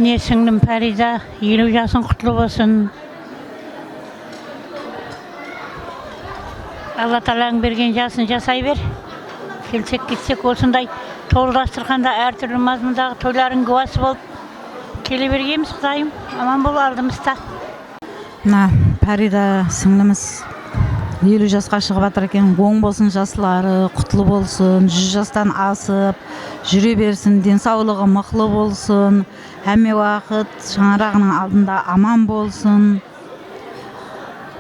Ne singlim Farida, 50 yaşın kutlu olsun. Allah Taala'nın bergen жасын жасай бер. Келсек кетсек осындай толдастырғанда әртүрлі мазмұндағы тойлардың куәсі болып келе бергенбіз. Құдайым аман бол алдымызда. Мына Фарида сіңліміз 50 жасқа шығып жатыр екен. Оң болсын жаслары, құтлы болсын, 100 жастан асып жүре берсін, денсаулығы мықты болсын, әме уақыт шаңырағының алдында аман болсын.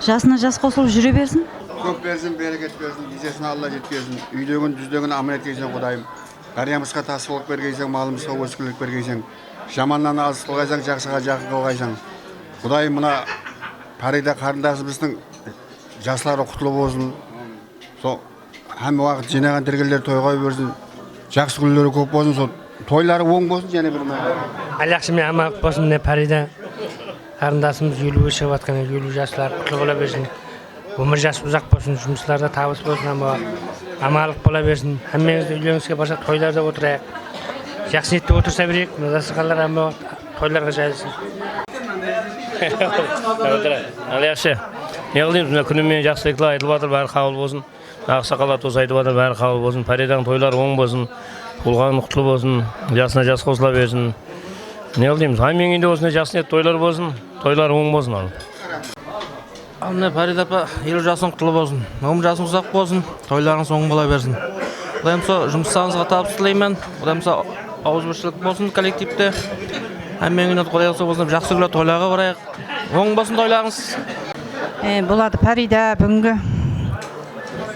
Жасына жас қосылып жүре берсін. Көп берсін, берекет берсін, есесін Алла жеткізсін. Үйлеген, жүздеген аман еткейсен Құдайым. Қариямызға тасылық бергейсен, малымызға өскілік бергейсен. Жаманнан аз қылғайсаң, жақсыға жақын қылғайсаң. Құдайым мына Фарида қарындасымыздың жастары құтлы болсын. Сол әме уақыт жинаған тергелер тойға берсін. Жақсы күндері көп болсын. Сол тойлары оң болсын, және бір Алақшымен аман болсын міне Фарида қарындасымыз 50-ге шығып жатқан 50 жастар құтлы бола берсін. Өмір жасы ұзақ болсын, жұмысларда табыс болсын, амалық бола берсін. Әммеңізді үйлеріңізге барса тойларда отырайық. Жақсы ниетте отырса берейік, дастархандар тойларға жайылсын. Алияшы, не қылдаймыз, мына күнімен жақсылықла айтылып жатыр, бәрі қабыл болсын. Ақсақалдар тоз айтып жатыр, бәрі қабыл болсын. Фариданың тойлары оң болсын, болғаны құтлы болсын, жасына жас қосыла берсін. Не қылдаймыз, әммеңінде осындай жақсы ниет тойлар болсын, тойлары оң болсын. Міне Фарида апа 50 жасың құтлы болсын, өмір жасың ұзақ болсын, тойларыңыз оң бола берсін. Құдайым сол жұмыстарыңызға табыс тілеймін. Құдайым сол ауызбіршілік болсын коллективте. Әммеңіне Құдай қаласа болсын, жақсы күлі тойларға барайық. Оң болсын тойларыңыз. Болады Фарида, бүгінгі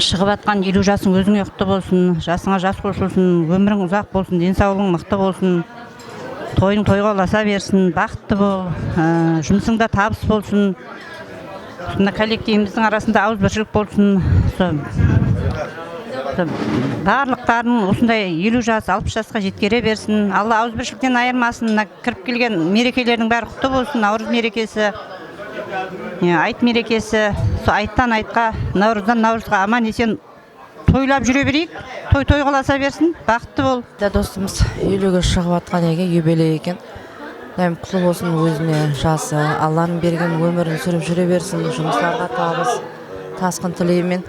шығып жатқан 50 жасың өзіңе құтты болсын, жасыңа жас қосылсын, өмірің ұзақ болсын, денсаулығың мықты болсын. Тойың тойға ұласа берсін, бақытты бол, жұмысыңда табыс болсын. Мына коллективіміздің арасында ауызбіршілік болсын. Барлықтарын осындай 50 жас, 60 жасқа жеткере берсін. Алла ауызбіршіліктен айырмасын. Кіріп келген мерекелердің бәрі құтты болсын. Наурыз мерекесі, айт мерекесі, айттан айтқа, наурыздан наурызға аман есен тойлап жүре берейік. Той қаласа берсін. Бақытты бол. Достымыз 50-ге шығып жатқан юбилей екен. Құтлы болсын, өзіне жасы, Алланың берген өмірін сүріп жүре берсін, жұмыстарға табыс, тасқын тілеймен,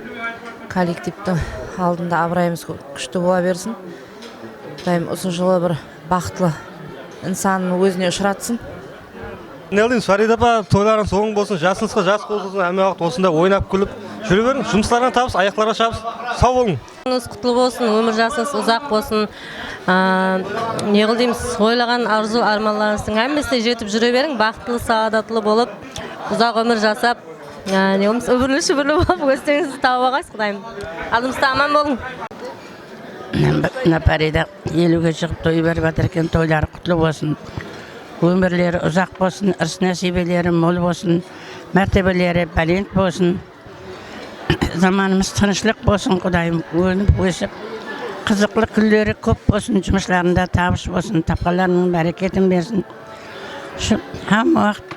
коллективтің алдында абырайымыз күшті бола берсін. Осы жылы бір бақытлы инсанның өзіне ұшыратсын. Не қылдыңыз, Фарида апа, тойларыңыз оң болсын, жасыңызға жас қосылсын, әме уақыт осында ойнап күліп жүре берің, жұмыстарына табыс, аяқтарға шабыс, сау болың. Құтлы болсын, өмір жасыңыз ұзақ болсын. Не қылдымыз, ойлаған арзу арманларыңыздың әммесіне жетіп жүре берің, бақытлы, сағадатлы болып, ұзақ өмір жасап, өмірлі шүбірлі болып, өстеңізді тауып ағайсыз, Құдайым. Алдымызда аман болың. Фарида 50-ге шығып той беріп жатыр екен, тойлары құтлы болсын. Өмірлері ұзақ болсын, ырыс нәсибелері мол болсын, мәртебелері бәлент болсын. Заманымыз тынышлық болсын, Құдайым, өніп өсіп, қызықлы күндері көп болсын, жұмысларында табыс болсын, тапқанларының бәрекетін берсін. Һәм уақыт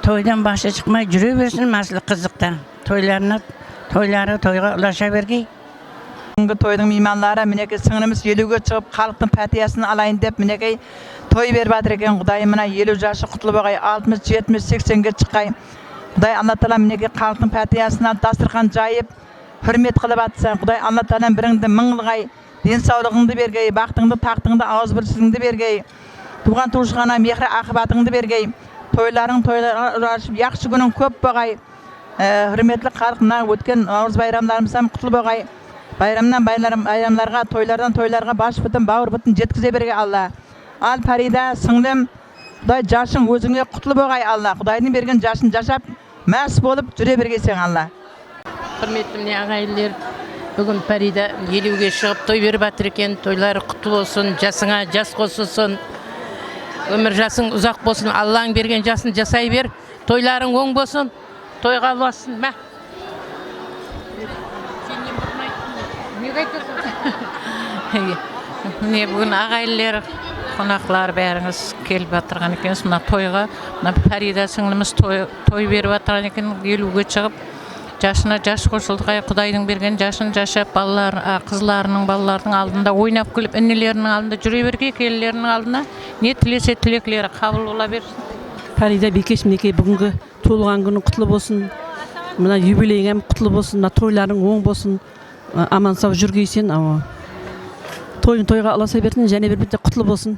тойдан басы шықмай жүре берсін, мәсілі қызықта. Тойлары тойға ұлаша бергей. Бүгінгі тойдың мейманлары мінекей сіңліміз 50-ге шығып, халықтың пәтиясын алайын деп мінекей той беріп жатыр екен. Құдайым мына 50 жасы құтлы болғай, 60, 70, 80-ге шыққай. Құдай Алла Тағала мінекей халықтың пәтиясына дастархан жайып, hürmet kılıp atsan, Kuday Allah Teala'nın birinde mыңılgay, densaulığındı bergey, baktığındı, taktığındı, ağız birçiliğinді bergey, tuğan tuğuşkana mehri akıbatыңды bergey, toyların uğraşıp, yakşı günün köp boğay, hürmetli halkına ötken Navruz bayramlarımızdan kutlu boğay, bayramdan bayramlarga, toylardan toylarga baş bütün, bağır bütün jetkize bergey Allah. Al Farida, singlim, Kuday jaşın özüňe kutlu boğay Allah. Kudaýdyň bergen jaşyn jaşap, mäs bolup jüre bergeysen Allah. Hürmetli ağaylar, bugün Farida 50'ge çıkıp toy berip atır eken, toylary kutlu bolsun, jasıňa jas goşulsun. Ömür jasıň uzak bolsun, Allah'ın bergen jasyn jasay ber, toylaryň oň bolsun, toyga bolsun. Mä. Ne bugün ağaylar, konaklar bäriňiz kelip atyrgan ekens, mına toyga, mına Farida singilimiz toy berip atyrgan eken, 50'ge çıkıp jaşyna jaş goşuldyk, Kudaýdyň bergen jaşyny jaşap, balalar, kızlarynyň, balalarynyň aldynda oýnap gülüp, inneleriniň aldynda jüre berge, kelleriniň aldynda ne tilese tilekleri kabul bola bersin. Farida Bekeş mineke bugünkü tolgan günü kutlu bolsun. Mına yubileýiň kutlu bolsun, toylaryň oň bolsun. Aman sag jürgeysen, ama toyun toyga alasa bersin, jane bir bitte kutlu bolsun.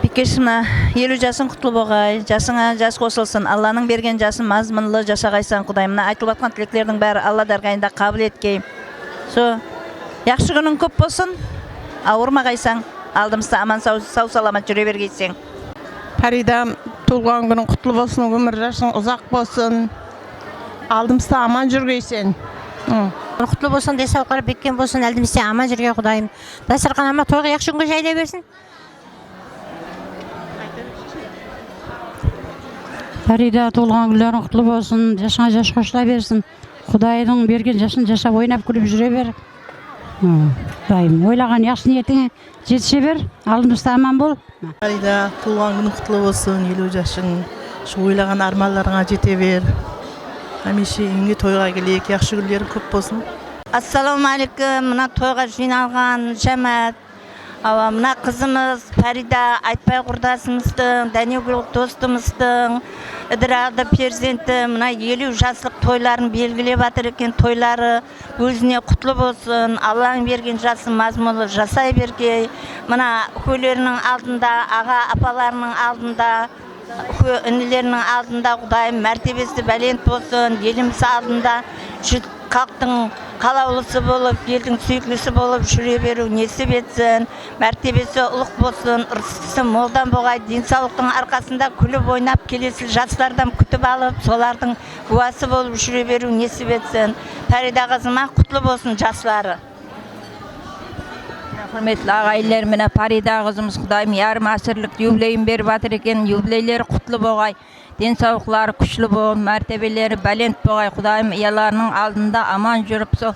Bekeşime 50 jasyň kutlu boğay, jasyňa jas goşulsun. Allah'ın bergen jasyn mazmunly jaşagaýsan Kudaýymna aýtylyp atgan tilekleriniň bäri Allah dargaýynda kabul etgey. So, ýakşy günüň köp bolsun. Awurmagaýsan, aldymyzda aman sag salamat jüre bergeysen. Farida, tulgan günüň kutlu bolsun, ömür jaşyň uzak bolsun. Aldymyzda aman jürgeysen. Kutlu bolsun, desawklar bekken bolsun, aldymyzda aman jürge Kudaýym. Dasarkanama toyga ýakşy günge jaýlap bersin. Farida tulgan günlerin kutlu bolsun, jaşyňa jaş goşula bersin. Kudaýdyň bergen jaşyn jaşap oýnap gülüp jüre ber. Daýym oýlagan ýakşy niýetiňe jetişe ber, aldymyzda aman bol. Farida, tulgan günüň kutlu bolsun, 50 jaşyň, şu oýlagan armanlaryňa jete ber. Hemişe iňe toyga gelek, ýakşy günleri köp bolsun. Assalamu alaikum, mına toyga jynalgan jamat. Awa mına kızımız Farida Aytbay kurdaşymyzdyň, Danegül dostumyzdyň, Idrada perzenti mına 50 jaşlyk toylaryny belgilep atyr eken, toylary özüne kutlu bolsun. Allah'ın bergen jasyn mazmunly jasay bergey. Mına köýleriniň aldynda, aga apalarynyň aldynda, inneleriniň aldynda Kudaýym mertebesi belent bolsun. Elimiz aldynda şu halkyň kalawlysy bolup, eldiň süýklisi bolup jüre berүү nesip etsin. Mertebesi ulyk bolsun, rizqisi moldan boğay, dinsalykdyň arkasında külüp oýnap kelesi jaşlardan kütüp alıp, solardyň guwasy bolup jüre berүү nesip etsin. Farida gyzyma kutlu bolsun jaşlary. Hürmetli ağaylar, mine Farida kızımız Kudaýym yarım asırlık yubileyim berip atyr eken, yubileyleri kutlu boğay, densalıkları kuşlu boğay, mertebeleri balent boğay, Kudaýym ýalarynyň aldynda aman jürüp, so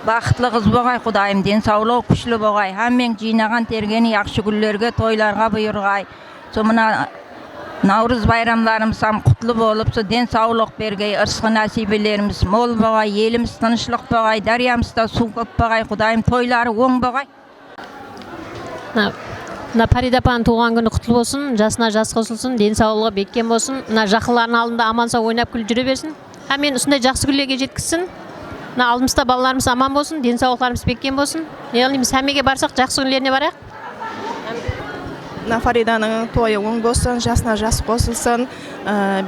bakıtlı kız boğay Kudaýym, densawlygy kuşlu boğay, hemmeň jynagan tergeni ýakşy günlerge, toylarga buyurgay. So mına Navruz bayramlarımız ham kutlu bolup, so densawlyk bergey, ırsky nasibelerimiz mol boğay, elimiz tynçlyk boğay, daryamyzda suw köp boğay, Kudaýym toylary oň boğay. Na Farida apanın tuğan günü kutlu bolsun, jasyna jas goşulsun, densawlygy bekken bolsun, na jakylarynyň aldynda aman sag oýnap gülüp jüre bersin. Hemen üstünde jakşy günlerge jetkizsin. Na aldymyzda balalarymyz aman bolsun, densawlyklarymyz bekken bolsun. Ýagny hemmege barsak jakşy günlerine baraq. Na Faridanyň toyu oň bolsun, jasyna jas goşulsun,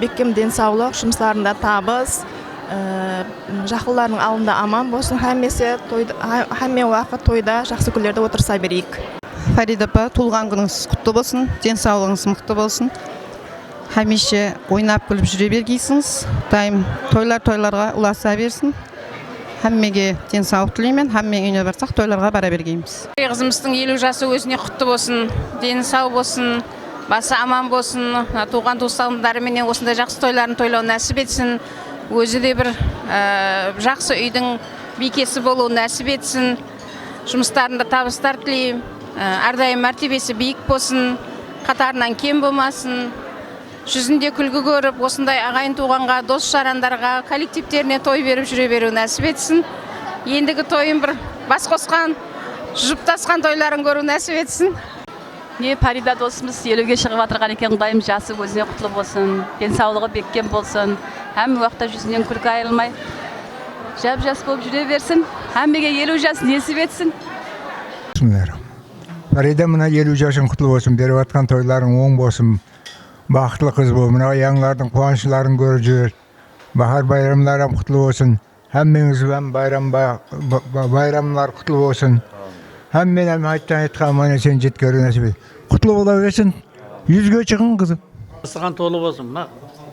bekken densawlyk, şumslarynda tabys, jakylarynyň aldynda aman bolsun, hemmesi toyda, hemme wagt toyda jakşy günlerde otursa bereyik. Farida apa, tulgan günüňiz kutlu bolsun, densawlygyňyz mykty bolsun. Hemişe oýnap gülüp jüre bergeysiňiz. Daýym toylarga ulasa bersin. Hemmege densawlyk dileýmen, hemme öýüne barsak toylarga bara bergeymiz. Kızımızın 50 jası özüne kutlu bolsun, deni sağ bolsun, bası aman bolsun, tuğan dostlarymyz menen osunda jakşy toylaryny toylaw nasip etsin. Özü de bir jakşy üýdüň bekesi boluu nasip etsin. Jumuşlarynda tabyslar dileýim. Ardaýym mertebesi biýik bolsun, kataryndan kem bolmasyn. Yüzünde külgü görüp, osunday agayın tuğanga, dost şarandarga, kollektivlerine toy berip jüre berүү nasip etsin. Endigi toyun bir bas koskan, juptaskan toyların görүү nasip etsin. Ne Farida dostumuz 50'ge çıkıp atırgan eken, Kudaýym jası gözüne kutlu bolsun, densawlygy bekken bolsun. Hem wagtda yüzünden külgü aýrylmay. жап-жас болып жүре берсін. Әмбеге 50 жас несіп етсін. Фарида, мына 50 жашың құтлы болсын, беріп атқан тойларың оң болсын. Бақытлы қыз бол, мына аяңлардың қуанышыларын көріп жүр. Бахар байрамларым құтлы болсын. Әммеңізбен байрамлар құтлы болсын. Әммен айтқан мана сен жеткері нәсіп ет. Құтлы бола берсін. 100-ге шығын қызым. Асыған толы болсын.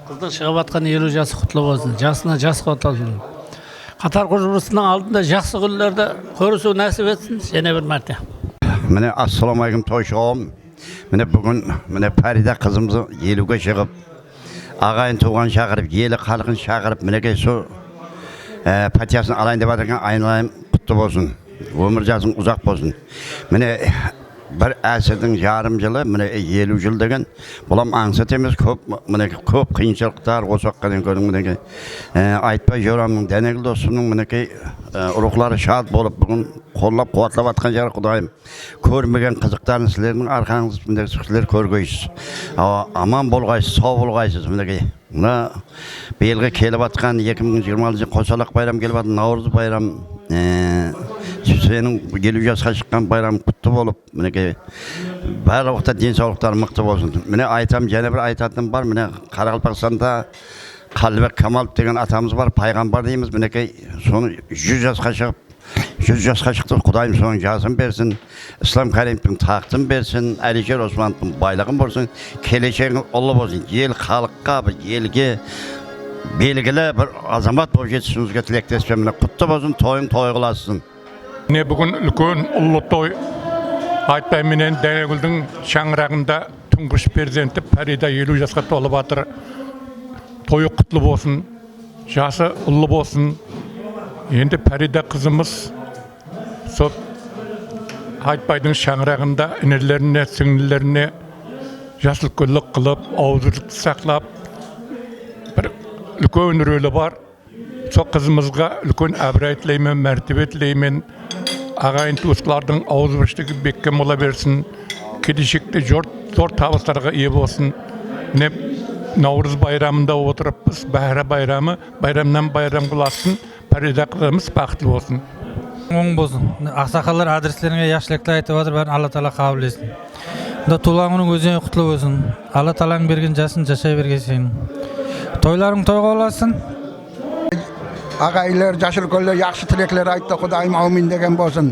Қыздың шығып атқан 50 жасы құтлы болсын. Жасына жас қоталсын. Қатар құжбысының алдында жақсы күндерді көрісу нәсіп етсін. Және бір мәрте. Міне ассаламайкум тойшығым. Міне бүгін Фарида қызымызы 50-ге шығып, ағайын туған шақырып, елі халқын шақырып, мінекей со патиясын алайын деп атырған айналайым құтты болсын. Өмір жасың ұзақ болсын. Міне бір әсірдің жарым жылы, міне 50 жыл деген, бұлам аңсат емес, көп қиыншылықтар қосуаққанын көрдің мінекей. Айтпай жорамның дәнегіл досымның мінекей рухлары шад болып, бүгін қоллап, қуатлап атқан жары Құдайым. Көрмеген қызықтарын сілердің арқаңыз мінекей сілер көргейсіз. Аман болғайсыз, сау болғайсыз мінекей. Мына биылғы келіп атқан 2020 қосалақ байрам келіп атқан Наурыз байрам, сенің 50 жасқа шыққан байрам құтты болып, мінекей барлық уақытта денсаулықтары мықты болсын. Міне айтам, және бір айтатыным бар, міне Қарақалпақстанда Қалыбек Камалов деген атамыз бар, пайғамбар дейміз, мінекей соны 100 жасқа шығып, 100 жасқа шықты, Құдайым соның жасын берсін, Ислам Каримовтың тақтын берсін, Әлишер Османовтың байлығын болсын, келешегің ұлы болсын, ел халыққа, елге белгілі бір азамат болып жетісіңізге тілектеспен, құтты болсын, тойың той қыласың. Міне бүгін үлкен ұлы той, айтпай менен Дәнегүлдің шаңырағында тұңғыш перзенті Фарида 50 жасқа толып атыр. Тойы құтлы болсын, жасы ұлы болсын. Енді Фарида қызымыз сол айтпайдың шаңырағында інілеріне, сіңлілеріне жасыл көйлек қылып, ауызлықты сақлап, бір үлкен рөлі бар. Сол қызымызға үлкен әбірай тілеймен, мәртебе тілеймен, ағайын туыстылардың ауызбірштігі беккем бола берсін, келешекте зор табыстарға ие болсын. Наурыз байрамында отырыппыз, Бәйра байрамы, байрамнан байрам қыласын, Фарида қызымыз бақытлы болсын. Оң болсын. Ақсақалдар адрестеріңе yaxшылықты айтып отыр, бәрін Алла Тағала қабыл етсін. Туылған күнің өзіңе құтлы болсын. Алла Тағалаң берген жасын жашай бергейсің. Тойларың тойға боласын. Ағайлар, жашыл көйлер, жақсы тілеклер айтты, Құдайым аумин деген болсын.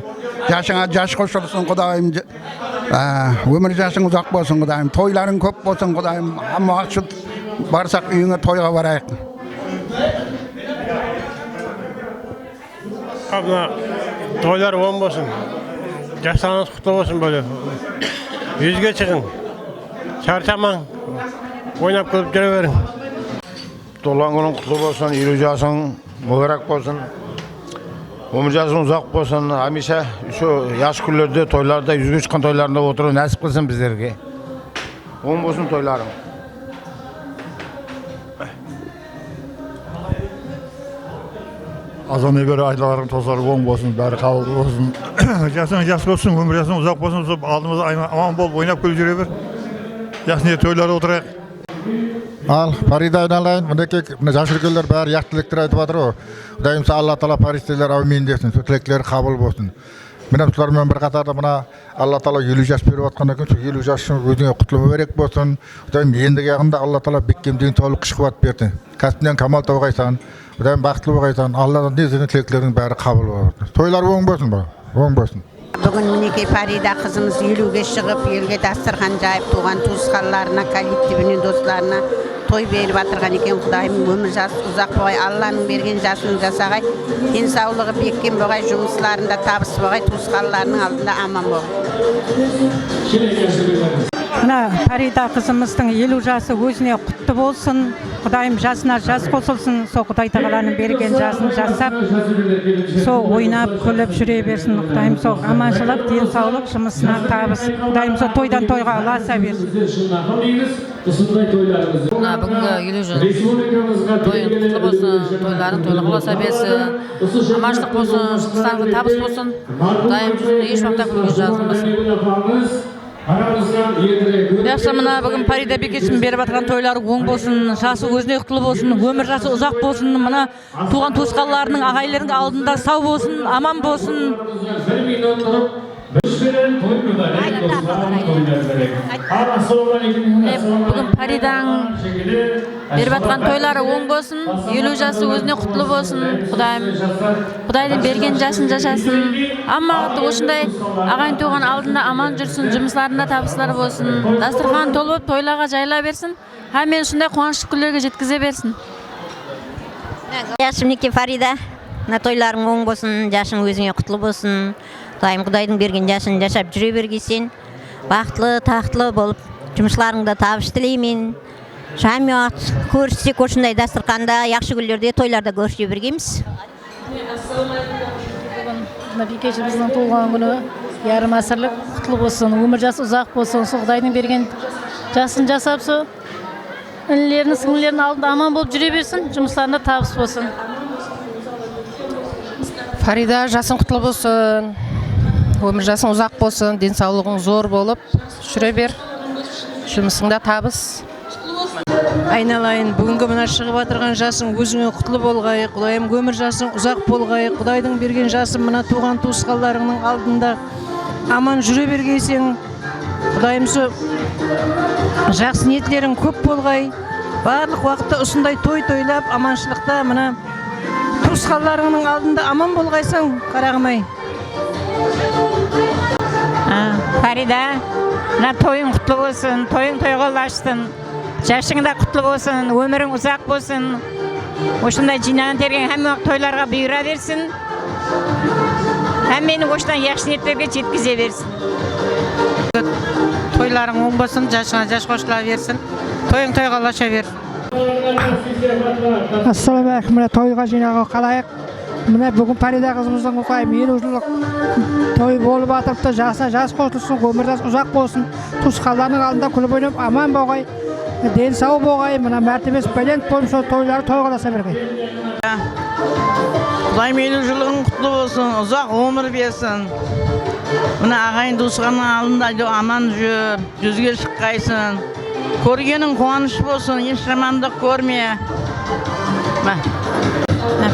Жашыңа жаш қосылсын, Құдайым. Өмір жасың ұзақ болсын, Құдайым. Тойларың көп болсын, Құдайым. Амма ақшыт барсақ үйіңе тойға барайық. Тойлар оң болсын. Жастарыңыз құтты болсын бөлі. 100-ге шығын. Шаршамаң. Ойнап күліп жүре берің. Толған күнің құтлы болсын, 50 жасың мүбәрәк болсын. Өмір жасың ұзақ болсын. Амиша яш күндерде, тойларда, 100-ге шыққан тойларында отыру нәсіп қылсын біздерге. Оң болсын тойларың. Азамай бері айларың тозары оң болсын, бәрі қабыл болсын. Жасың жас болсын, өмір жасың ұзақ болсын, алдымызда аман болып, ойнап күліп жүре бер. Ясыне тойлары отырайық. Ал Фарида айналайын, мінекей жас үлкендер бәрі яқ тілектер айтып жатыр ғой. Құдайым Алла Тағала фариштелер әумин десін, сол тілектері қабыл болсын. Міне солармен бір қатарда мына Алла Тағала 50 жас беріп жатқан екен, сол 50 жас үшін өзіңе құтлы мүбәрәк болсын. Құдайым ендігі ағында Алла Тағала беккем деген толық күш қуат берді. Кәсіптен камал тауғайсан, Құдайым бақытлы болғайсан, Алладан незінің тілектерінің бәрі қабыл болады. Тойлар оң болсын ба? Оң болсын. Бүгін мінекей Фарида қызымыз 50-ге шығып, елге дастархан жайып, туған туысқандарына, коллективіне, достарына той беріп атырған екен. Құдайым өмір жас ұзақ болғай, Алланың берген жасын жасағай, денсаулығы беккен болғай, жұмысларында табыс болғай, туысқандарының алдында аман болғай. Мына Фарида қызымыздың 50 жасы өзіне құтты болсын. Құдайым жасына жас қосылсын, сол Құдай Тағаланың берген жасын жасап, сол ойнап күліп жүре берсін. Құдайым сол аманшылық, денсаулық, жұмысына табыс. Құдайым сол тойдан тойға ұласа берсін. Бүгінгі 50 жыл тойың құтты болсын, тойларын тойлық ұласа берсін, аманшылық болсын, жұмыстарыңызға табыс болсын. Құдайым жүзіне еш уақытта күлге жазылмасын. Жақсы, мына бүгін Фарида Бекешевтің беріп жатқан тойлары оң болсын, жасы өзіне құтлы болсын, өмір жасы ұзақ болсын, мына туған туысқандарының, ағайлардың алдында сау болсын, аман болсын. Бүгін Фаридаң беріп жатқан тойлары оң болсын, 50 жасы өзіне құтлы болсын, Құдайдың берген жасын жашасын, аммағыты осындай ағайын туған алдында аман жүрсін, жұмысларында табыстар болсын, дастархан толып тойлаға жайыла берсін, һәммен сондай қуанышты күндерге жеткізе берсін. Жақсы, мінекей Фарида, мына тойларың оң болсын, жасың өзіңе құтлы болсын. Құдайдың берген жасын жашап жүре бергейсен, бақытлы, тақтылы болып, жұмышларыңда табыс тілеймін. Шами уақыт көріссек осындай дастарханда, яқшы күндерде, тойларда көрісе бергейміз. Бекешевіміздің туылған күні ярым асырлық құтлы болсын, өмір жасы ұзақ болсын, сол Құдайдың берген жасын жасап, сол інілерінің, сіңлілерінің алдында аман болып жүре берсін, жұмыстарында табыс болсын. Фарида, жасың құтлы болсын, өмір жасың ұзақ болсын, денсаулығың зор болып жүре бер, жұмысыңда табыс. Айналайын, бүгінгі мына шығып отырған жасың өзіңе құтлы болғай, Құдайым өмір жасың ұзақ болғай, Құдайдың берген жасың мына туған туысқандарыңның алдында аман жүре бергейсің. Құдайым жақсы ниетлерің көп болғай, барлық уақытта осындай той тойлап, аманшылықта мына туысқандарыңның алдында аман болғайсың, қарағым-ай. Фарида, мына тойың құтлы болсын, тойың тойға ұлаштын, жашың да құтлы болсын, өмірің ұзақ болсын. Осындай жинаған терген һәм тойларға бұйыра берсін. Һәм мені осындай яқшы ниеттерге жеткізе берсін. Тойларың оң болсын, жашыңа жаш қосыла берсін, тойың тойға ұлаша берсін. Ассаламағалейкум, мына тойға жинаған қалайық. Мына бүгін Фарида қызымыздың оқайым 50 жылдық той болып атыпты, жасына жас қосылсын, өмір жасы ұзақ болсын, туысқандарының алдында күліп ойнап аман болғай, ден сау болғай, мына мәртебесі бәлент болып сол тойлары тойғаласа бергей. Құдайым 50 жылдығың құтлы болсын, ұзақ өмір берсін. Мына ағайын туысқанның алдында аман жүр, жүзге шыққайсың. Көргенің қуаныш болсын, еш жамандық көрме.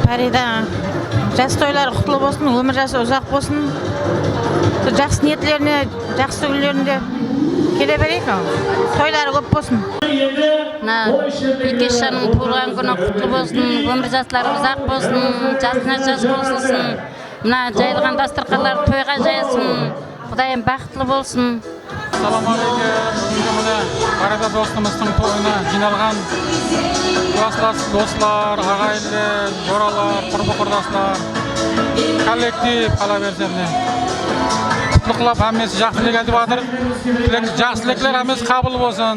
Фарида, жас тойлары құтлы болсын, өмір жасы ұзақ болсын. Жақсы ниетлеріне, жақсы күндерінде келе берейік. Тойлары көп болсын. Бекешевтің туылған күні құтлы болсын, өмір жастары ұзақ болсын, жасына жас қосылсын. Мына жайылған дастархандар тойға жайылсын, Құдайым бақытлы болсын. Ассалаумағалейкум. Фарида достымыздың тойына жиналған класстас достар, ағайындар, жоралар, құрбы-құрдастар, коллектив қала берсемне. Құтлықлап әмесі жақсылық айтып жатыр. Жақсылықлар әмесі қабыл болсын.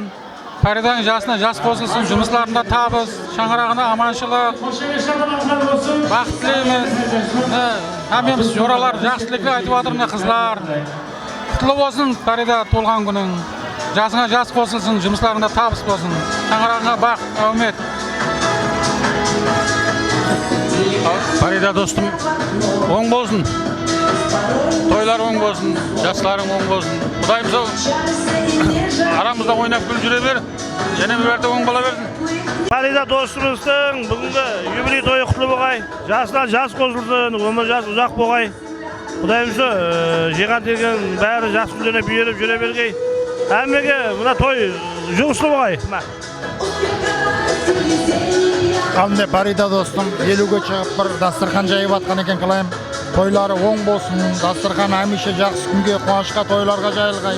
Фариданың жасына жас қосылсын, жұмысларында табыс, шаңырағына аманшылық, бақыт тілейміз. Әмеміз жоралар жақсылықлар айтып жатыр, қызлар. Құтлы болсын Фарида туылған күнің. Жасыңа жас қосылсын, жұмысларында табыс болсын. Шаңырағыңа бақыт, әумет. Фарида достым, оң болсын. Тойлар оң болсын, жастарың оң болсын. Құдайым сол арамызда ойнап күліп жүре бер. Және бәрді оң бола берсін. Фарида достымыздың бүгінгі юбилей тойы құтлы болғай. Жасына жас қосылсын, өмір жасы ұзақ болғай. Құдайым жиған терген бәрі жас күндеріне бүйіріп жүре бергей. Әмеге мына той жұғысты болғай. Қамне Фарида достым, 50-ге шығып бір дастархан жайып атқан екен қалайым. Тойлары оң болсын, дастархан әмеше жақсы күнге, қуанышқа, тойларға жайылғай.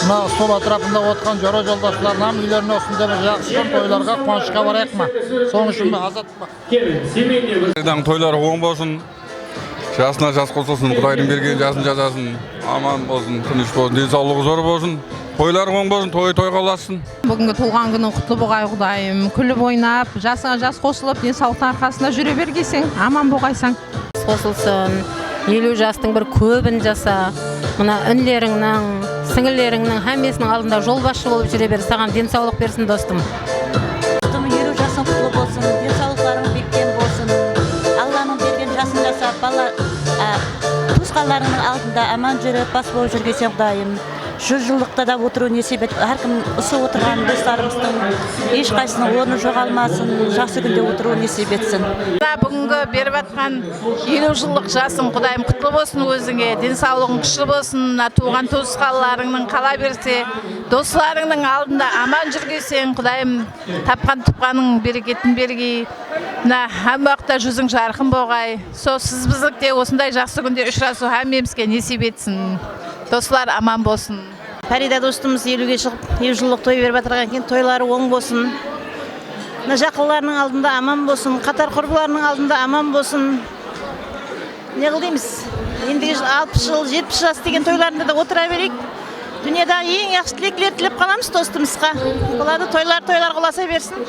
Мына стол атрапында отқан жора жолдашларынан үйлеріне осында бір жақсы тойларға, қуанышқа барайық ма? Соның үшін азат па? Фариданың тойлары оң болсын, жасына жас қосылсын, Құдайдың берген жасын жазасын, аман болсын, тыныш болсын, денсаулығы зор болсын. Тойлары оң болсын, тойға ұласын. Бүгінгі туған күнің құтлы болғай, Құдайым. Күліп ойнап, жасыңа жас қосылып, денсаулықтың арқасында жүре бергейсің, аман болғайсың. Қосылсын, 50 жастың бір көбін жаса, мына інлеріңнің, сіңілеріңнің һәммесінің алдында жолбасшы болып жүре бер, саған денсаулық берсін достым. 50 жасың құтлы болсын, денсаулықтарың бекем болсын. Алланың берген жасын жасап, туысқандарыңның алдында аман жүріп, бас болып жүргейсің, Құдайым. жүз жылдықта да отыру несіп етіп, әркім ұсы отырған достарымыздың ешқайсының орны жоғалмасын, жақсы күнде отыру несіп етсін. Бүгінгі беріп атқан 50 жылдық жасың Құдайым құтты болсын өзіңе, денсаулығың күшті болсын, туған туысқандарыңның қала берсе, достарыңның алдында аман жүргесең, Құдайым тапқан тұпқаның берекетін бергей, әм уақытта жүзің жарқын болғай. Сіз біздікте осындай жақсы күнде ұшырасу әмемізге несіп етсін. Достар аман болсын. Фарида достымыз 50-ге шығып, 50 жылдық той беріп атырған екен, тойлары оң болсын. Жақынларының алдында аман болсын, қатар құрбыларының алдында аман болсын. Не қылдаймыз? Ендігі 60 жыл, 70 жас деген тойларында да отыра берейік. Дүниедағы ең жақсы тілектер тілеп қаламыз достымызға. Болады тойлар қоласа берсін.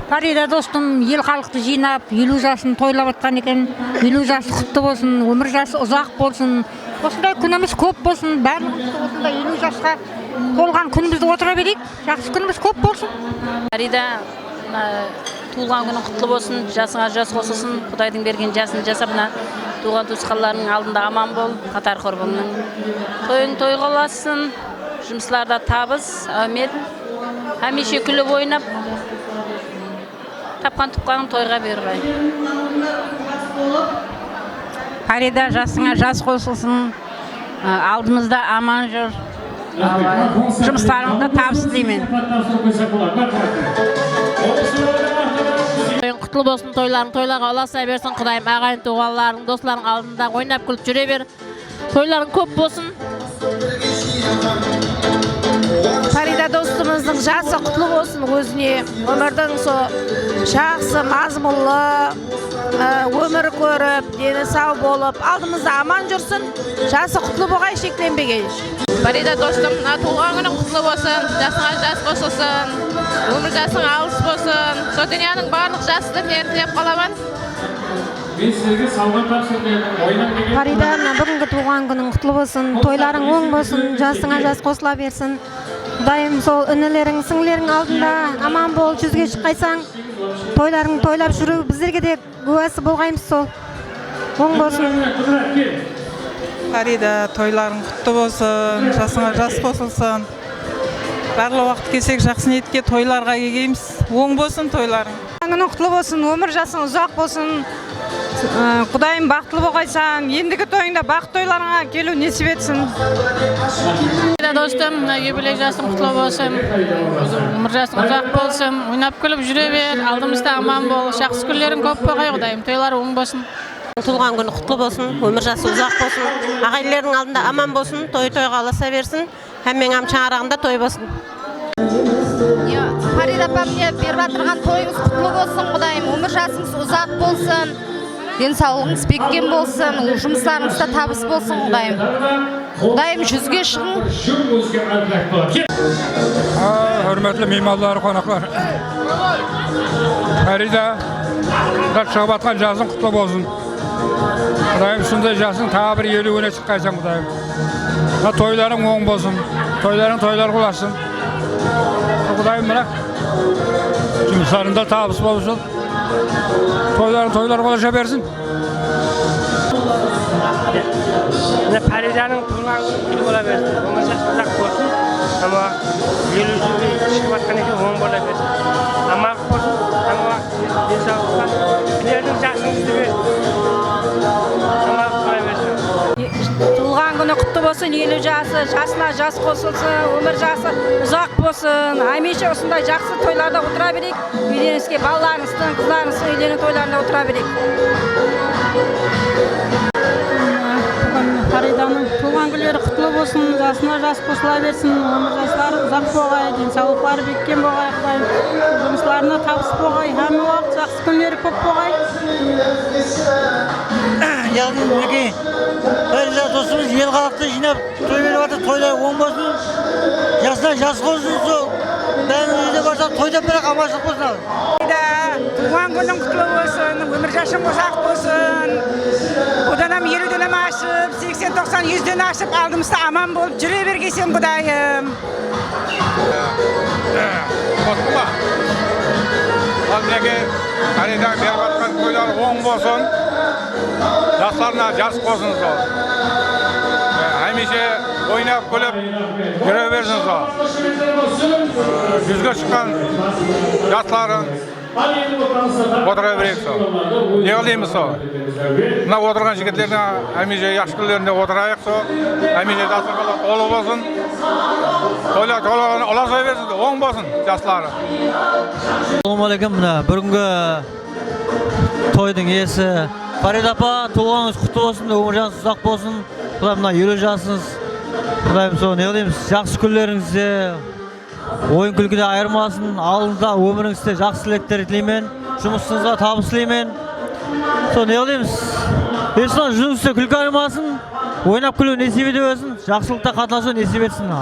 Фарида достым ел халықты жинап, 50 жасын тойлап атқан екен. 50 жасы құтты болсын, өмір жасы ұзақ болсын. Осындай күніміз көп болсын, бәріміз осындай 50 жасқа болған күнімізді отыра берейік. Жақсы күніміз көп болсын. Фарида, туылған күнің құтты болсын, жасыңа жас қосылсын, Құдайдың берген жасын жасап, туған туысқандарының алдында аман бол, қатар құрбыңның. Тойың той қыласын, жұмысларда табыс, әумет, әмеше күліп ойнап, тапқан тұпқаның тойға берғай. Фарида, жасыңа жас қосылсын, алдымызда аман жүр, жұмыстарыңда табыс тілеймін. Тойың құтлы болсын, тойларға ұласа берсін, Құдайым ағайын туғанларың, достарың алдында ойнап күліп жүре бер. Тойларың көп болсын. Фарида достымыздың жасы құтлы болсын өзіне, өмірдің жақсы, мазмұлы, өмір көріп, дені сау болып, алдымызда аман жүрсін, жасы құтлы болғай, шекленбегей. Фарида достым, туылған күнің құтлы болсын, жасыңа жас қосылсын, өмір жасың алыс болсын, сол дүнияның барлық жасы тілектерін тілеп қаламын. Мен сізге салған тапсырдым, ойнап деген. Фарида, бүгінгі туған күнің құтлы болсын, тойларың оң болсын, жасыңа жас қосыла берсін. Құдайым сол інілерің, сіңлерің алдында аман бол, жүзге шыққайсаң, тойларың тойлап жүру, біздерге де куәсі болғаймыз сол. Оң болсын. Фарида, тойларың құтты болсын, жасыңа жас қосылсын. Барлық уақыт келсек жақсы ниетке тойларға келгейміз. Оң болсын тойларың. Күнің құтлы болсын, өмір жасың ұзақ болсын. Құдайым бақытлы болғайсаң, ендігі тойыңда бақыт тойларыңа келу несіп етсін. Фарида достым, юбилей жасың құтлы болсын, өмір жасың ұзақ болсын, ойнап күліп жүре бер, алдымызда аман бол, жақсы күндерің көп болғай, Құдайым, тойлары оң болсын. Туылған күні құтлы болсын, өмір жасы ұзақ болсын, ағайлардың алдында аман болсын, тойға ұласа берсін, әммен шаңырағында той болсын. Фарида апам беріп атырған тойыңыз құтлы болсын, Құдайым, өмір жасыңыз ұзақ болсын, денсаулығыңыз беккен болсын, жұмыстарыңызда табыс болсын, Құдайым. Құдайым жүзге шығын. Hürmetli mimarlar, konaklar. Фарида, шығып атқан жасың құтлы болсын. Құдайым, сондай жасың тағы бір 50 күнге шыққайсың, Құдайым. Тойларың оң болсын, тойларың тойлар құласын. Құдайым, жұмыстарында табыс болсын. Тойлар қолаша берсін. Фариданың туылған күні бола берсін, өмір жасы ұзақ болсын, ama 50 жылға шығып атқан екен оң бола берсін. Аман болсын, денсаулыққа, тілердің жасыңызды берсін. Аман бола берсін. Туылған күні құтты болсын, 50 жасы, жасына жас қосылсын, өмір жасы ұзақ болсын. Әмеше осындай жақсы тойларда отыра берейік. Үйленіске балаларыңыздың, қыздарыңыздың үйлену тойларында отыра берейік. Фариданың туған күндері құтлы болсын, жасына жас қосыла берсін, өмір жастары ұзақ болғай, денсаулықтары беккен болғай, Құдайым, жұмысларына табыс болғай, әмі уақыт жақсы күндері көп болғай. Яғни мінекей, Фарида достымыз ел халықты жинап той беріп жатыр, тойлар оң болсын, жасына жас қосылсын, сол бәрінің үйде барса тойда бірақ аманшылық болсын. Туған күнің құтлы болсын, өмір жасың ұзақ болсын. Одан 50-ден ашып, 80-90, 100-ден ашып, алдымызда аман болып жүре бергейсен, Құдайым. Құтты. Ал мінекей, Фарида беріп атқан тойлар оң болсын, жастарына жас қосылсын сол. hemişe oynap kulüp görev versin sağ. Yüzge çıkan yatların otura verek sağ. Ne olayımız sağ? Buna oturgan şirketlerine hemişe yaşlılarında oturayak sağ. Hemişe dasırgalar olup olsun. Toylar olasa versin, oğun bolsun yaşları. Assalamu alaikum. Бүгінгі тойдың иесі Фарида апа, туғаныңыз құтты болсын, өміржаныңыз ұзақ болсын. Құдайым, мына 50 жасыңыз. Құдайым, сол не дейміз, жақсы күндеріңізде, ойын күлкіде айырмасын, алдыңызда өміріңізде жақсы тілектер тілеймін, жұмысыңызға табыс тілеймін. Сол не дейміз, ешқашан жүзіңізде күлкі айырмасын, ойнап күлу несіп ете өсін, жақсылықта қатынасу несіп етсін.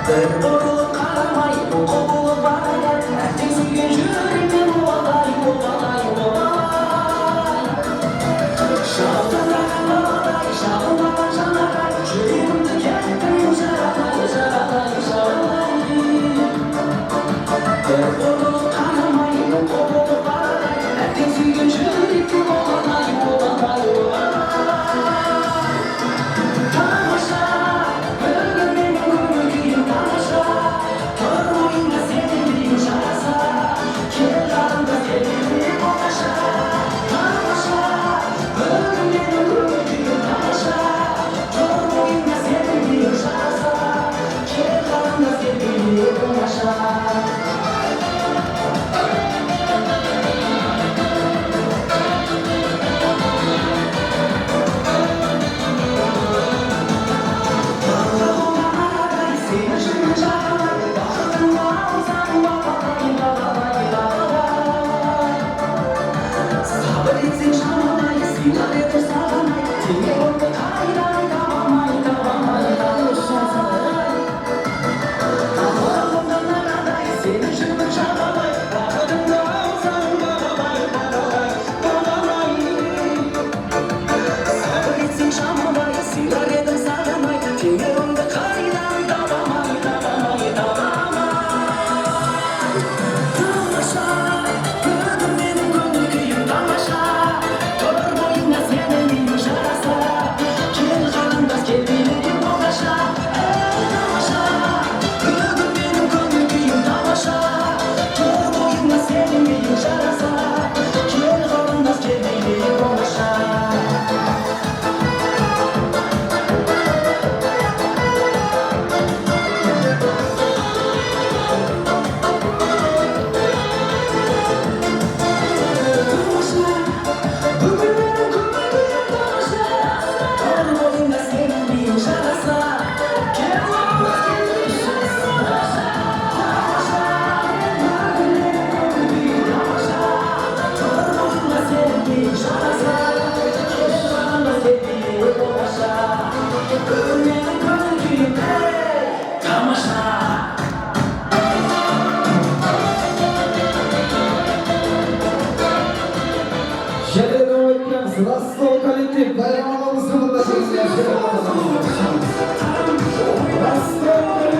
Terburuk Rostov kollektiv bayramımızın mutlasınız. Rostov kollektiv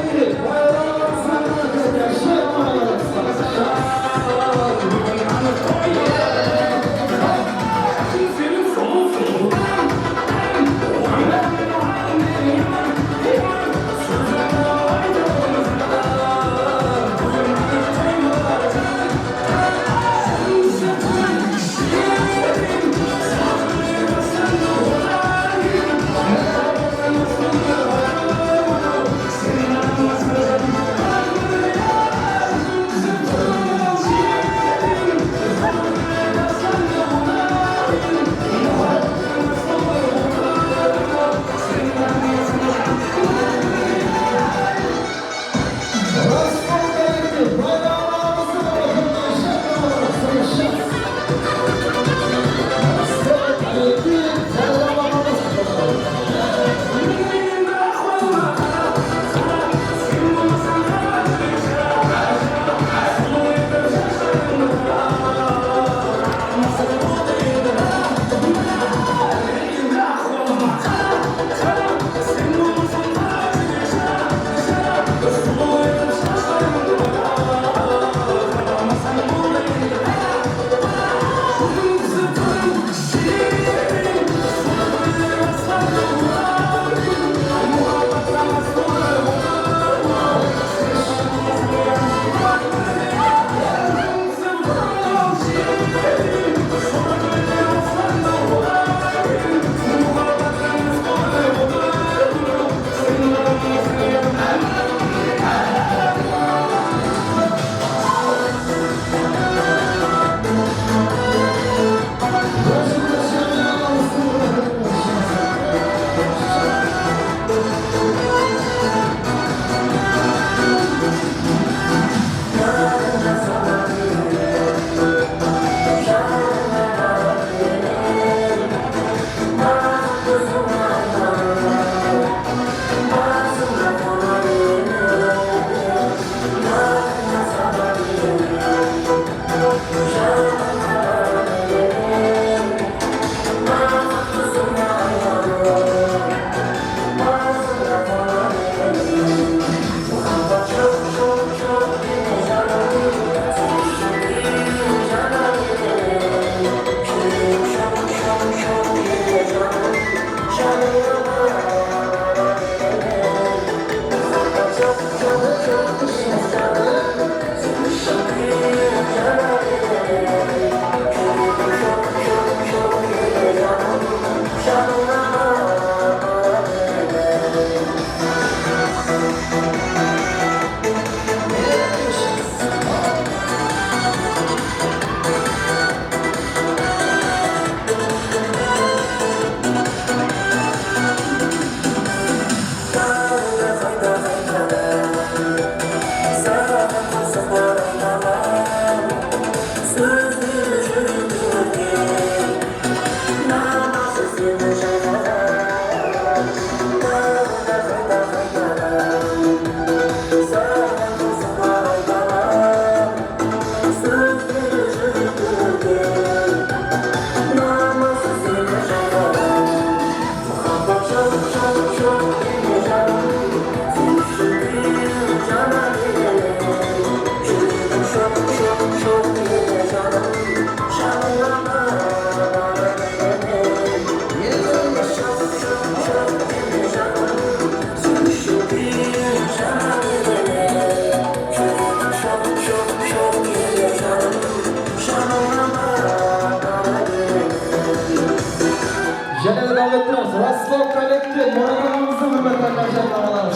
bayramımızın Rostov kollektiv bayramımızın hürmetlerine şartlamalar.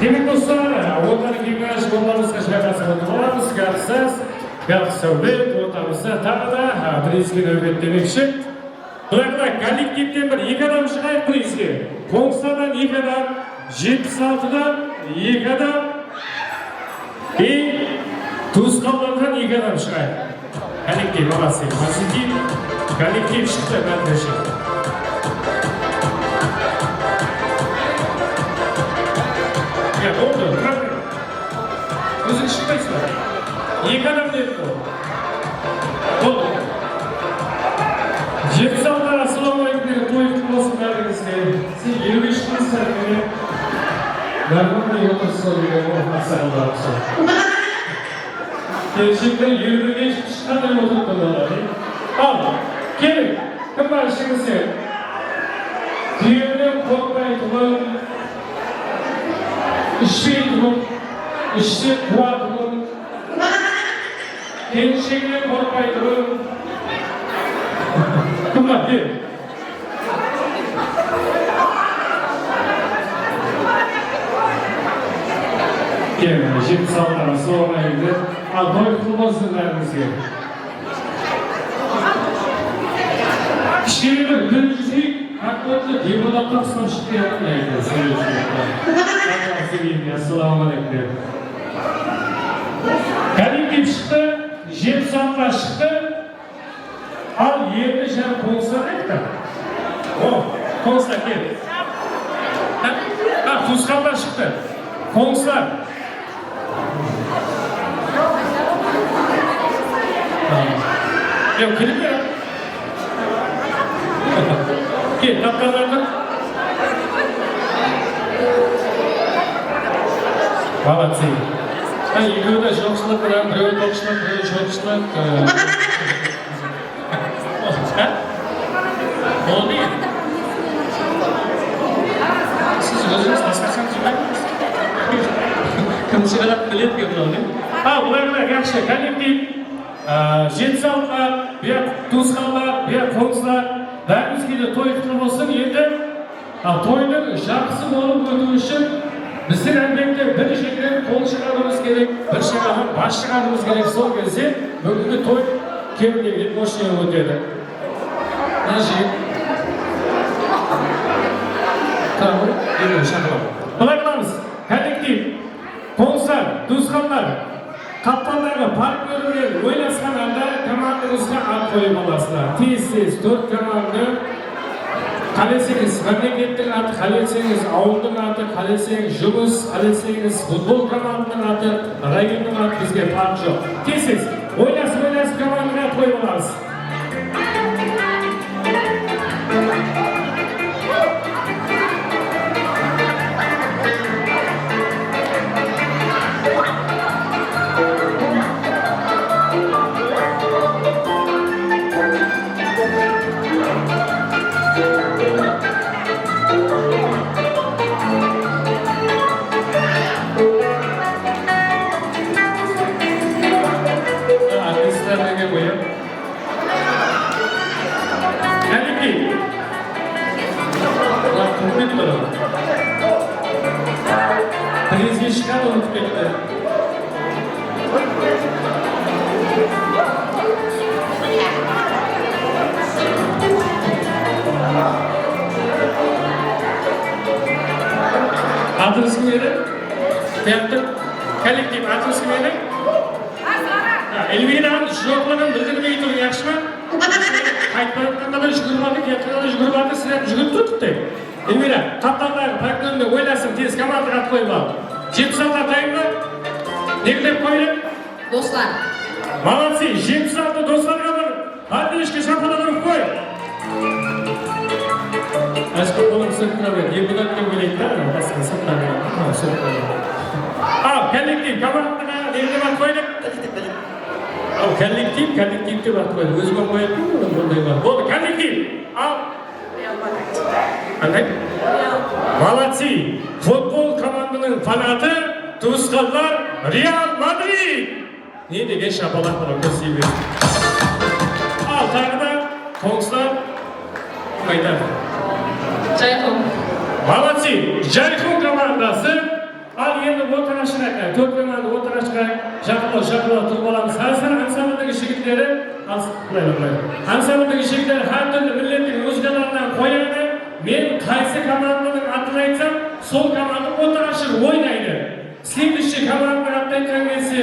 Demek dostlar, onların gimnaz gollarımızga şakasını olamız. Gaz Sövlet, ortamızda tағы da бірізге нөвбет демекші. Бұларда коллективтен бір 2 адам шығайық бірізге. Қоңыстардан 2 адам, 76-дан 2 адам, Туысқалдардан 2 адам шығайық. Коллектив, молодцы. Позитив, коллектив шықты, бәрдеші. Болды, тұрады. Өзің шықпайсың ба? 2 адам деді ғой. Болды. 76-дар ассалаумағалейкум, тойық болсын бәріңізге. Сен 55 жылсың мені. Нормальный отырсың деген ақсақалдарымсың. Келешекте 55 шыққандай отырып тұрады. Ал, келin, кім бар ішіңізде? Түйеден қорқпайтұғын, ішпейтұғын, іште туатұғын, келіншегінен қорқпайтұғын. Кім бар, кел. Келin, 76-дан соғымайыңды. Ал, той құтты болсын бәріңізге. Кішкене бір күн жүрсек, ақпатты депутаттар ұстан шықты яғын әйді. Ассалаумағалейкум. Коллектив шықты, 76-ға шықты. Ал, енді жаңа қоңыстар әйтті. О, қоңыстар кел. Туысқандар шықты. Қоңыстар. Келіп бер. Кел, тапқандарды. Молодцы. Екеуі жоқшылық, біреуі тоқшылық, біреуі жоқшылық. Ол не? Сіз өзіңіз басқарсаңыз жүрмейміз? Кім шығарап біледі ме бұны? Бұлай жақсы, коллектив. 76-ға, бер туысқандар, бер қоңыздар, бәрімізге де той құтты болсын. Енді тойдың жақсы болып өту үшін біздің әлбетте бір жерден қол шығаруымыз керек, бір жағынан бас шығаруымыз керек. Сол кезде бүгінгі той кемдеген мощный өтеді. Бұлай қыламыз, коллектив, қоңыздар, туысқандар, қапталдағы партнермен ойласқан анда командаңызға ат қойып аласыздар. Тез-тез 4 команда. Қалесеңіз мемлекеттің аты, қалесеңіз ауылдың аты, қалесеңіз жұмыс, қалесеңіз футбол командының аты, районның аты, бізге парк жоқ. Тез-тез ойласып командаға ат қойып аласыз. Бірізге шығады ұмытып кетті. Атыңыз кім еді? Коллектив, атыңыз кім еді? Эльвираның жоқлығын білдірмей тұру яқшы ма? Қайтпайтқанда да жүгірмады, кетканда жүгірмады, сіздер жүгіріп тұрдық. Эльвира, қапталдағы партнеріне ойласын, тез командаға ат қойып ал. 76-ға дайынды? Не білеп қойды? Достар. Молодцы, 76-ды достарға бір партнерішке шапалап ұрып қой. Әшкі қолым сұртына бер, депутат деп ойлайды да, басқа сұртына бер. Коллектив, командаға не білеп ат қойдық? Коллектив деп ат қойды. Өзіме қояды ма? Бұндай бар. Болды, коллектив. Қандай? Молодцы! Футбол команданың фанаты, туысқандар, Реал Мадрид! Не деген шапалақ бұны көсей берді. Тағы да қоңыстар қайтады. Жайқым. Молодцы. Жайкун командасы. Ал енді отырашына, төрт команда отырашқа жақылы тұрып аламыз. Қазір ансамбльдегі жігіттері, ансамбльдегі жігіттері har түрлі миллеттің музыкаларынан қояды. Мен қайсы команданың атын айтсам, сол команда отырашы ойнайды. Следующий команданың атын айтқан кезде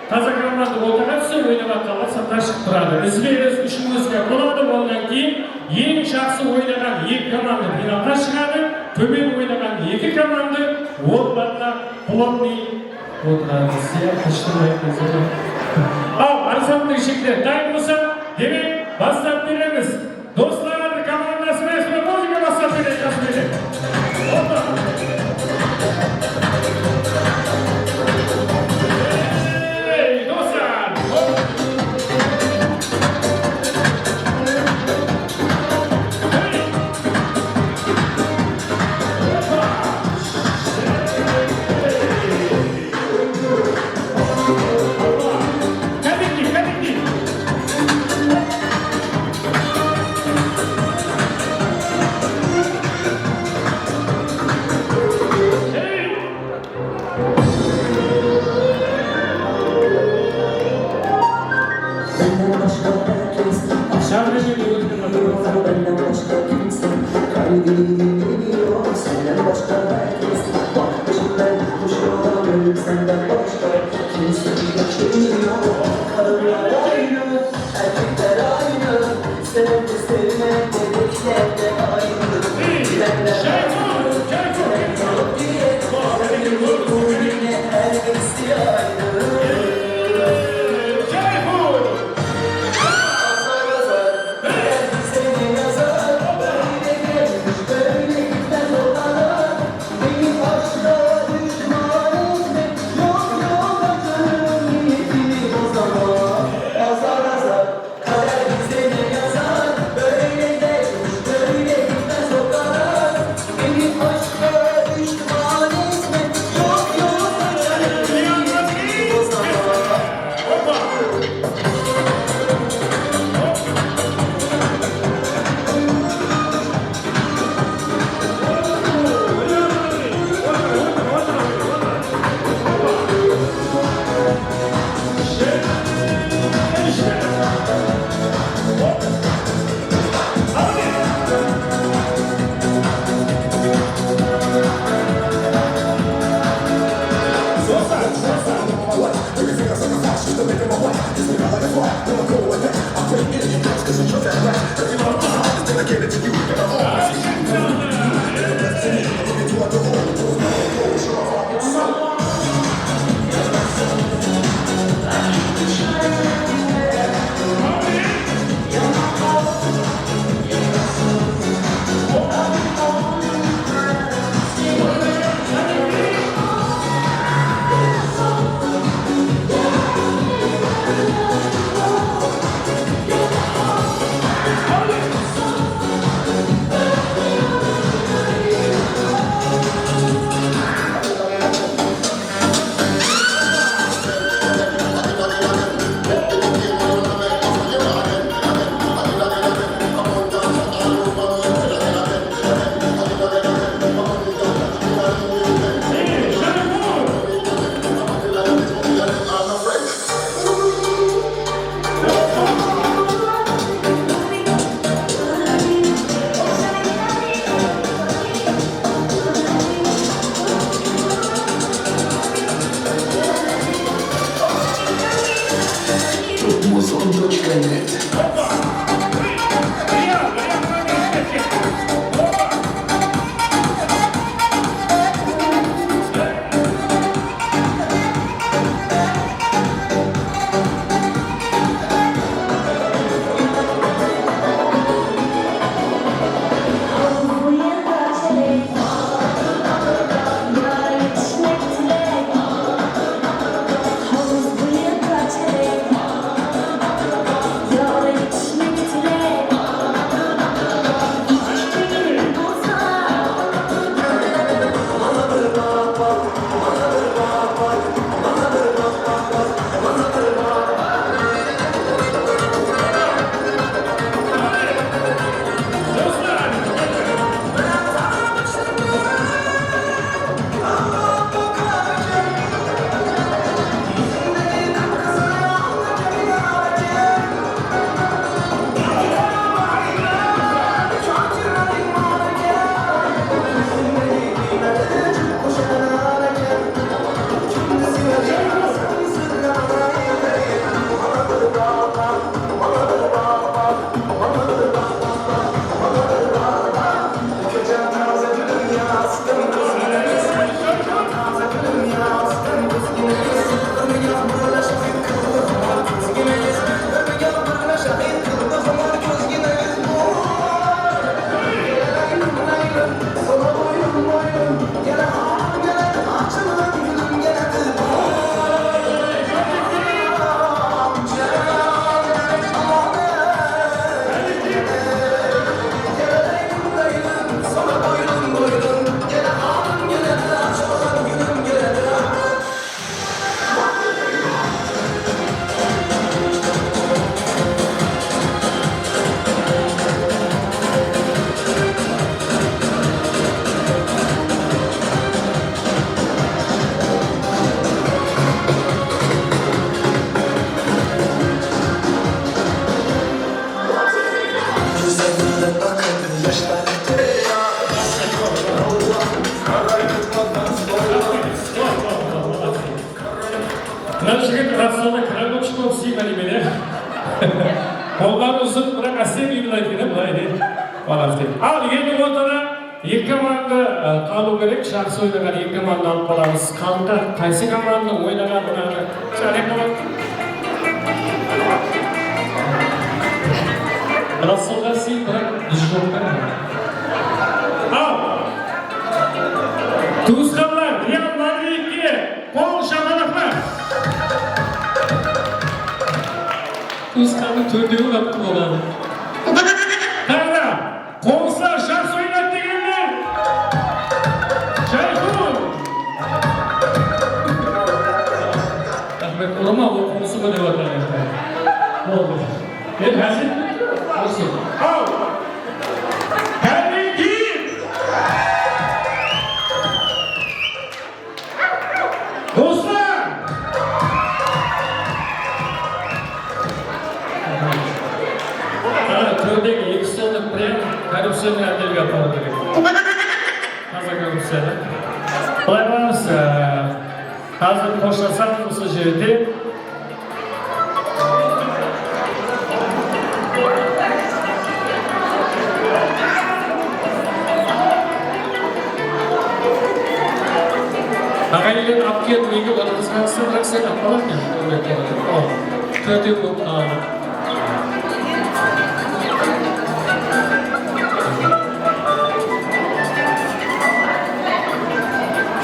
таза команда ортаға түсіп ойнап атқандар сыртқа шығып тұрады. Ізбелес үш музыка болады, болған кейін ең жақсы ойнаған екі команда финалға шығады. Төмен ойнаған екі команда орындарына плотный отырады. Ал ансамбльдегі жігіттер дайын болса, демек бастап береміз. Достардың командасына музыка бастап береміз. Мына жігіт рассалда карагөкші болып сыймады мене. Қолдары ұзын, бірақ әсем үйін айтқан былай дейді. Ал енді отыра екі команда қалу керек. Жақсы ойнаған екі команда алып қаламыз. Қалында қайсы команданың ойнағанын Расылға сый, бірақ жүз жоқтар. Ал! Туысқанлар, Реал Мадридке қол шапалаққа! Туысқанның төрдеуі қапты болады. Таңда, қоңыстар жақсы ойнады дегенмен! Шайхун! Ахмет, ұрыма ол қоңысы ба деп атар. Болды. Мен әзір? Ал! Кәлмен кейін! Достар! Төрдегі екі столдық прям коррупцияны әделге апару керек. Қазір коррупцияны. Былай барамыз, қазір қоштасамыз осы жерде. Ағайлер апкет неге барымыз қаңсы, бірақ сен апалақ не? Төрде болып қалады.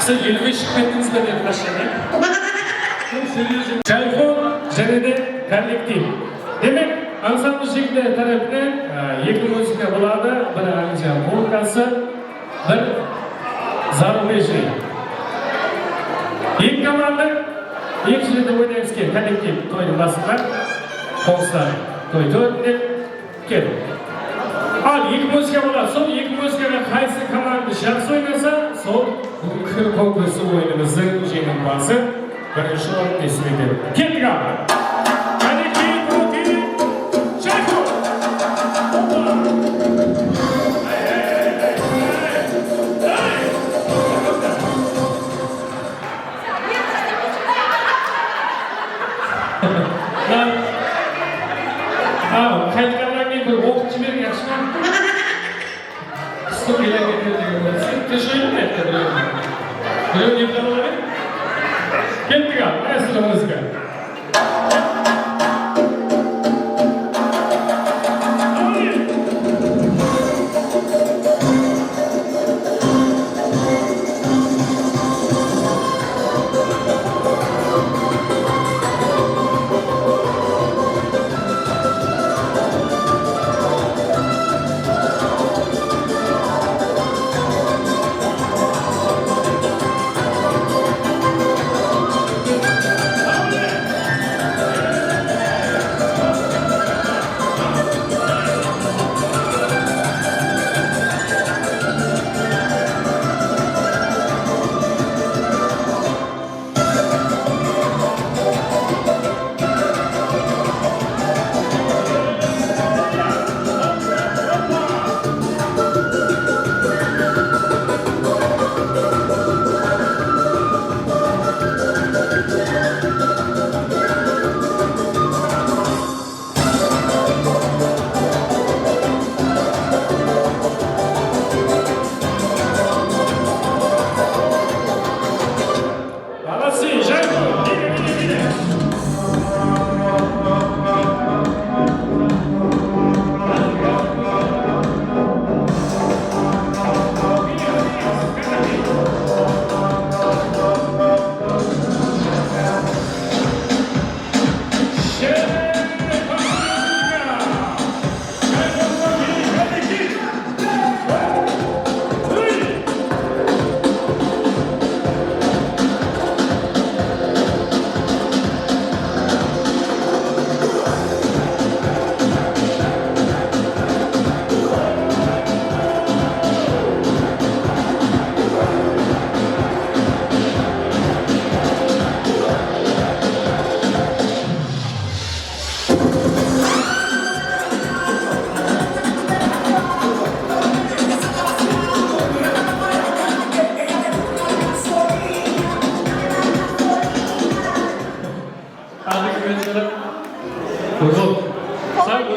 Сіз елге шығып кеттіңіз бе деп қашады. Шайхун және де коллектив. Демек, ансамбль жігіттер тарапынан екі музыка болады. Бір аңжа музыкасы, бір зарубежный. Екі команда, екі жерде ойнаймыз кен, коллектив тойдың басында, қоңыстар той төрінде кен. Ал екі музыка болады, сол екі музыкаға қайсы команда жақсы ойнаса, сол бүкіл конкурсы ойынымыздың жеңімпазы бірінші орын есіледі. Кеттік ал! Қайтқаннан кейін бір оқып жіберген жақсы ма? Қысқы келер кетер деген болсын. Кеш ойын ма әйтті біреуін? Біреуін еп жарылар еді? Кеттік ал, мәсілі музыка.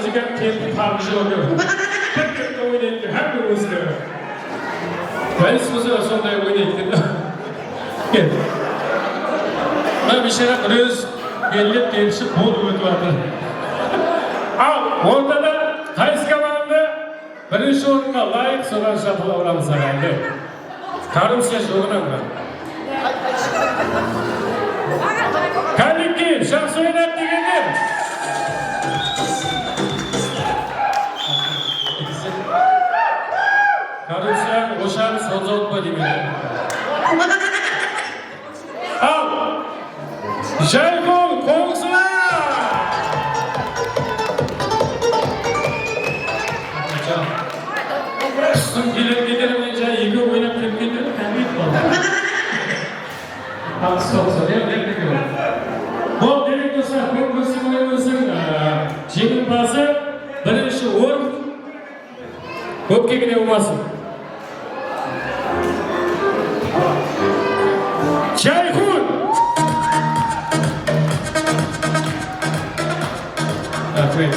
өзіге келіп тағы жоқ. Бір ойнайды, әмір өзіге. Вальс өзі сондай ойнайды. Кел. Мына бейшара күрес белгілеп келішіп болып өтіп жатыр. Ал, ортада қайсы команда бірінші орынға лайық соған шапалақ ұрамыз ағайынды. Қарымсия жоғынан бар. Коллектив, жақсы ойнап дегендер. Қарымсия ошағы сол жауытпа дегендер. Ал, Жайқол, қоңсыла! Құстың келергендерімен жай екі ойнап келгендері кәмет болды. Алғыс болсын, бұл керек достар, конкурстың ойымыздың жеңімпазы бірінші орын көпке кіне болмасын. Жайқұн! Рахмет.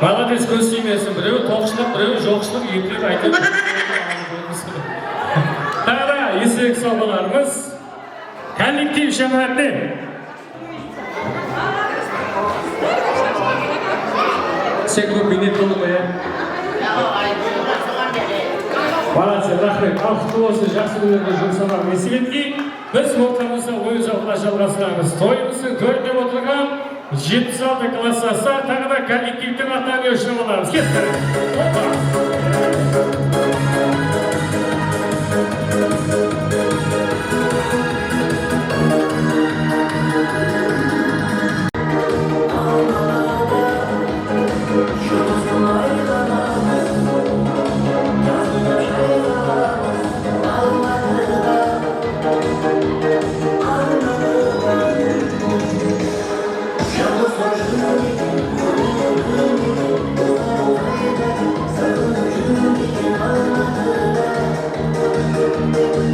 Баладес көз тимесін, біреу тоқшылық, біреу жоқшылық, екілік айтып. Тағы есірек салбаларымыз коллектив шаматны. Сен көп бейнет болды ма, Баладес, рахмет. Алқыты осы жақсы күндерді жұмсамақ меселетке біз ортамызда ойын жауқына жалғастырамыз. Тойымыздың төрінде отырған 76 классастар тағы да коллективтің атынан өшіріп аламыз. Thank you.